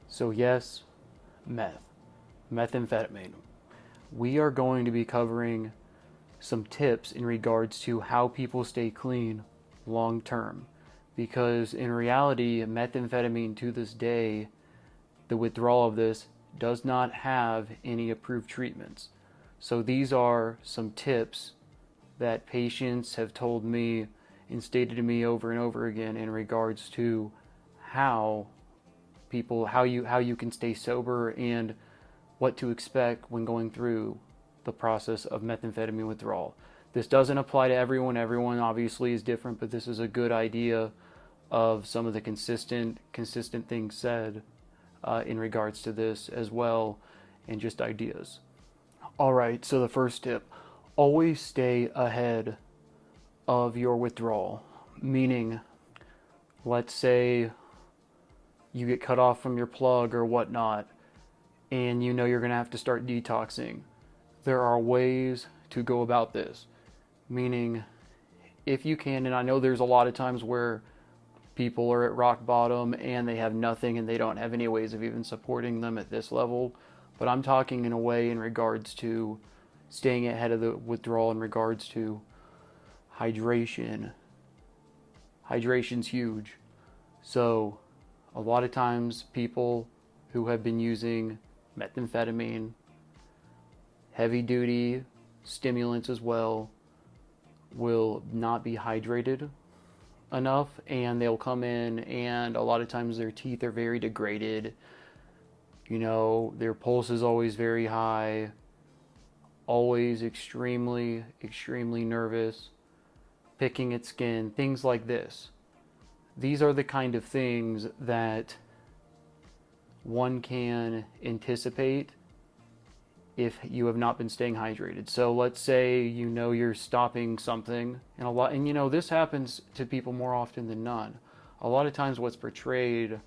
So yes, methamphetamine. We are going to be covering some tips in regards to how people stay clean long term. Because in reality, methamphetamine to this day, the withdrawal of this does not have any approved treatments. So these are some tips that patients have told me and stated to me over and over again in regards to how how you can stay sober and what to expect when going through the process of methamphetamine withdrawal. This doesn't apply to everyone. Everyone obviously is different, but this is a good idea of some of the consistent things said in regards to this as well, and just ideas. All right, so the first tip: always stay ahead of your withdrawal. Meaning, let's say you get cut off from your plug or whatnot, and you know you're going to have to start detoxing. There are ways to go about this. Meaning, if you can, and I know there's a lot of times where people are at rock bottom and they have nothing and they don't have any ways of even supporting them at this level, but I'm talking in a way in regards to staying ahead of the withdrawal in regards to hydration. Hydration's huge. So, a lot of times people who have been using methamphetamine, heavy duty stimulants as well, will not be hydrated enough, and they'll come in and a lot of times their teeth are very degraded. Their pulse is always very high, always extremely nervous, picking at skin, things like this. These are the kind of things that one can anticipate if you have not been staying hydrated. So let's say you're stopping something, and this happens to people more often than none. A lot of times what's portrayed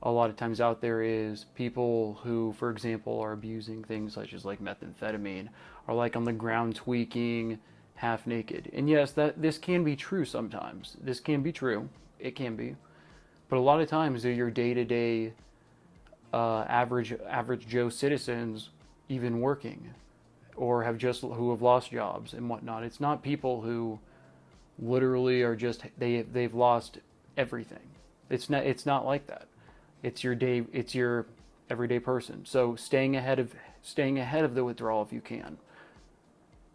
a lot of times out there is people who, for example, are abusing things such as like methamphetamine, are like on the ground tweaking, half naked. And yes, that this can be true sometimes. This can be true. It can be. But a lot of times they're your day-to-day average Joe citizens even working, or who have lost jobs and whatnot. It's not people who literally are just they've lost everything. It's not like that. It's your everyday person. So staying ahead of the withdrawal if you can.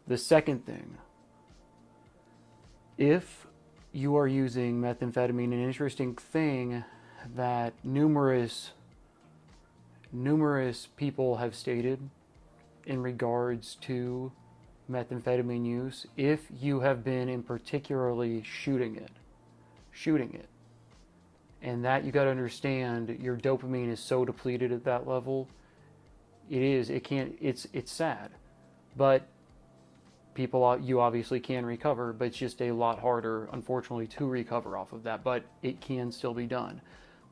The second thing, if you are using methamphetamine, an interesting thing that numerous people have stated in regards to methamphetamine use, if you have been in particularly shooting it, and that you got to understand, your dopamine is so depleted at that level. It's sad, but you obviously can recover, but it's just a lot harder, unfortunately, to recover off of that, but it can still be done.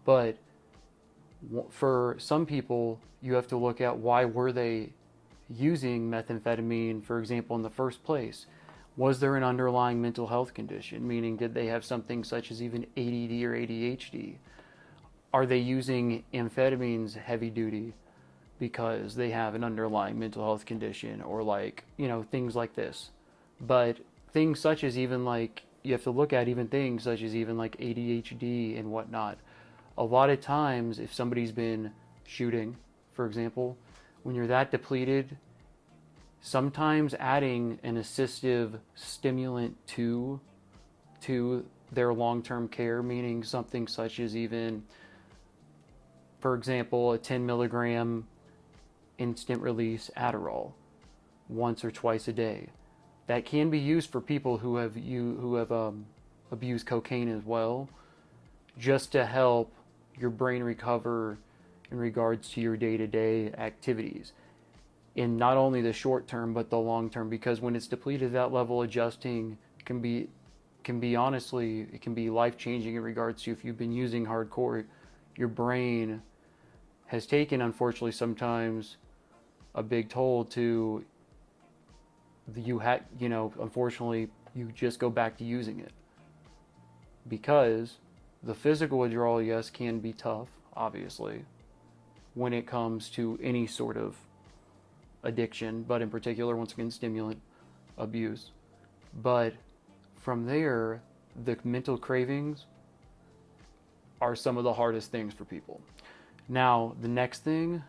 But for some people, you have to look at why were they using methamphetamine, for example, in the first place. Was there an underlying mental health condition? Meaning, did they have something such as even ADD or ADHD? Are they using amphetamines heavy duty because they have an underlying mental health condition, or things like this? But things such as even you have to look at even things such as even like ADHD and whatnot. A lot of times, if somebody's been shooting, for example, when you're that depleted, sometimes adding an assistive stimulant to their long-term care, meaning something such as even, for example, a 10 milligram instant release Adderall once or twice a day. That can be used for people who have abused cocaine as well, just to help your brain recover in regards to your day-to-day activities, in not only the short term but the long term, because when it's depleted at that level, adjusting can be honestly, it can be life-changing in regards to, if you've been using hardcore, your brain has taken, unfortunately, sometimes a big toll to unfortunately you just go back to using it, because the physical withdrawal, yes, can be tough, obviously, when it comes to any sort of addiction, but in particular, once again, stimulant abuse. But from there, the mental cravings are some of the hardest things for people. Now, the next thing,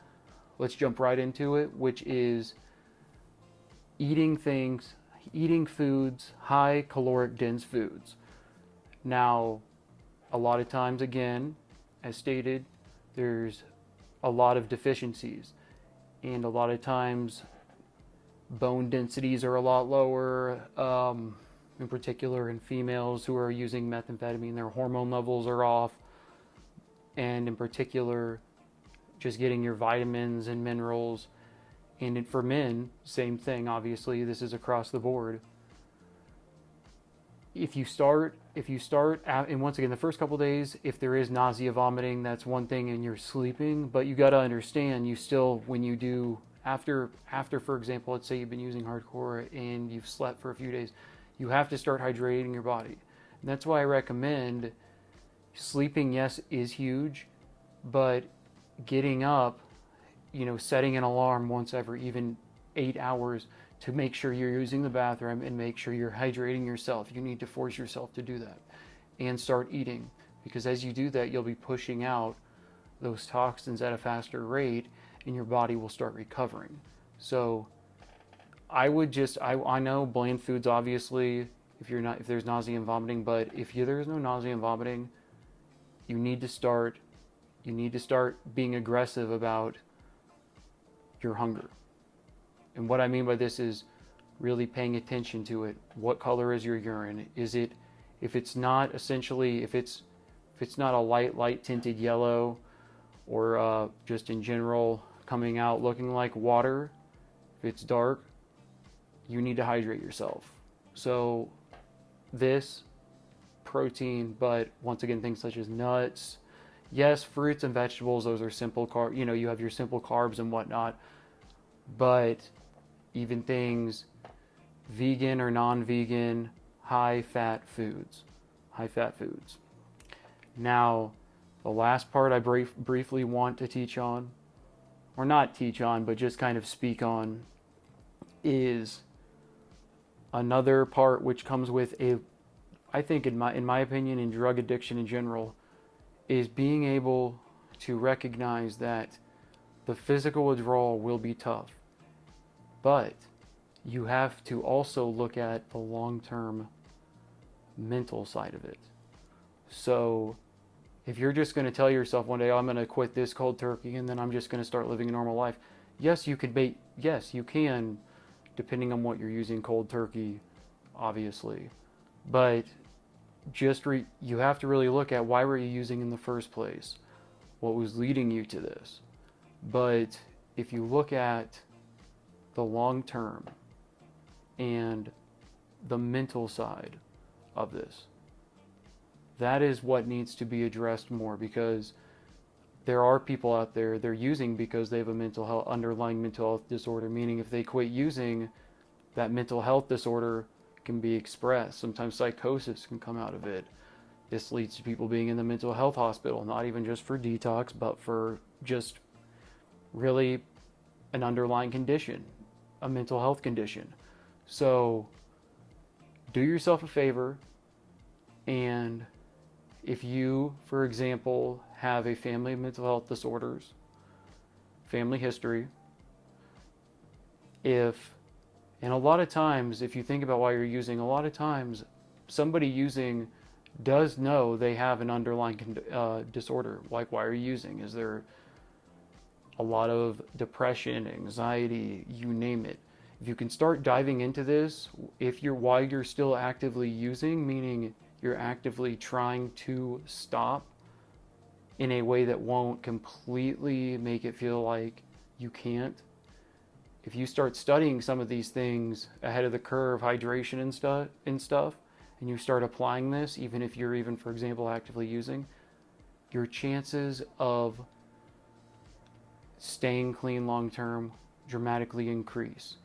let's jump right into it, which is eating foods, high caloric dense foods. Now, a lot of times, again, as stated, there's a lot of deficiencies, and a lot of times bone densities are a lot lower, in particular in females who are using methamphetamine. Their hormone levels are off, and in particular, just getting your vitamins and minerals. And for men, same thing, obviously, this is across the board. If you start out, and once again, the first couple days, if there is nausea, vomiting, that's one thing, and you're sleeping, but you got to understand, you still, when you do, after, for example, let's say you've been using hardcore and you've slept for a few days, you have to start hydrating your body. And that's why I recommend sleeping, yes, is huge, but getting up, setting an alarm once every even 8 hours to make sure you're using the bathroom and make sure you're hydrating yourself. You need to force yourself to do that and start eating, because as you do that, you'll be pushing out those toxins at a faster rate and your body will start recovering. So I know bland foods, obviously, if there's nausea and vomiting, but if there's no nausea and vomiting, you need to start being aggressive about your hunger. And what I mean by this is really paying attention to it. What color is your urine? If it's not a light tinted yellow, or just in general coming out looking like water, if it's dark, you need to hydrate yourself. So this, protein, but once again, things such as nuts, yes, fruits and vegetables, those are simple carb, you have your simple carbs and whatnot, but even things vegan or non-vegan, high fat foods. Now, the last part I briefly want to teach on, or not teach on, but just kind of speak on, is another part which comes with I think in my opinion, in drug addiction in general, is being able to recognize that the physical withdrawal will be tough, but you have to also look at the long-term mental side of it. So if you're just going to tell yourself one day, I'm going to quit this cold turkey and then I'm just going to start living a normal life. Yes, you can, depending on what you're using cold turkey, obviously. But you have to really look at, why were you using in the first place? What was leading you to this? But if you look at the long term and the mental side of this, that is what needs to be addressed more, because there are people out there, they're using because they have a underlying mental health disorder, meaning if they quit using, that mental health disorder can be expressed. Sometimes psychosis can come out of it. This leads to people being in the mental health hospital, not even just for detox, but for just really an underlying condition, a mental health condition. So do yourself a favor, and if you, for example, have a family of mental health disorders, family history, and a lot of times, if you think about why you're using, a lot of times somebody using does know they have an underlying disorder. Like, why are you using? Is there a lot of depression, anxiety, you name it? If you can start diving into this, while you're still actively using, meaning you're actively trying to stop in a way that won't completely make it feel like you can't. If you start studying some of these things ahead of the curve, hydration and stuff, and you start applying this, even if you're for example, actively using, your chances of staying clean long term dramatically increase.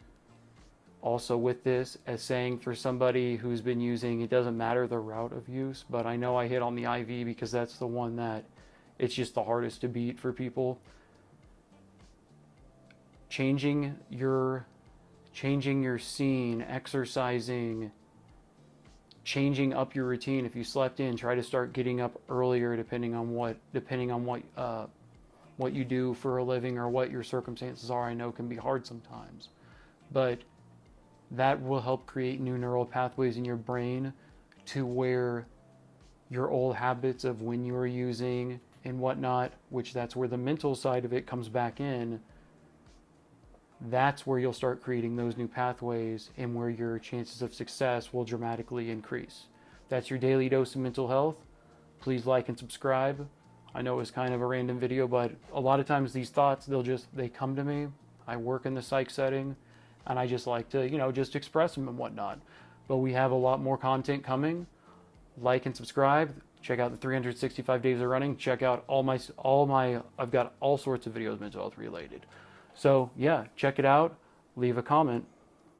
Also with this, as saying for somebody who's been using, it doesn't matter the route of use, but I know I hit on the IV because that's the one that it's just the hardest to beat for people. changing your scene, exercising, changing up your routine. If you slept in, try to start getting up earlier, depending on what you do for a living or what your circumstances are. I know can be hard sometimes, but that will help create new neural pathways in your brain to where your old habits of when you were using and whatnot, which that's where the mental side of it comes back in. That's where you'll start creating those new pathways and where your chances of success will dramatically increase. That's your daily dose of mental health. Please like and subscribe. I know it's kind of a random video, but a lot of times these thoughts, they come to me. I work in the psych setting and I just like to, just express them and whatnot. But we have a lot more content coming. Like and subscribe. Check out the 365 days of running. Check out all my I've got all sorts of videos mental health related. So yeah, check it out. Leave a comment.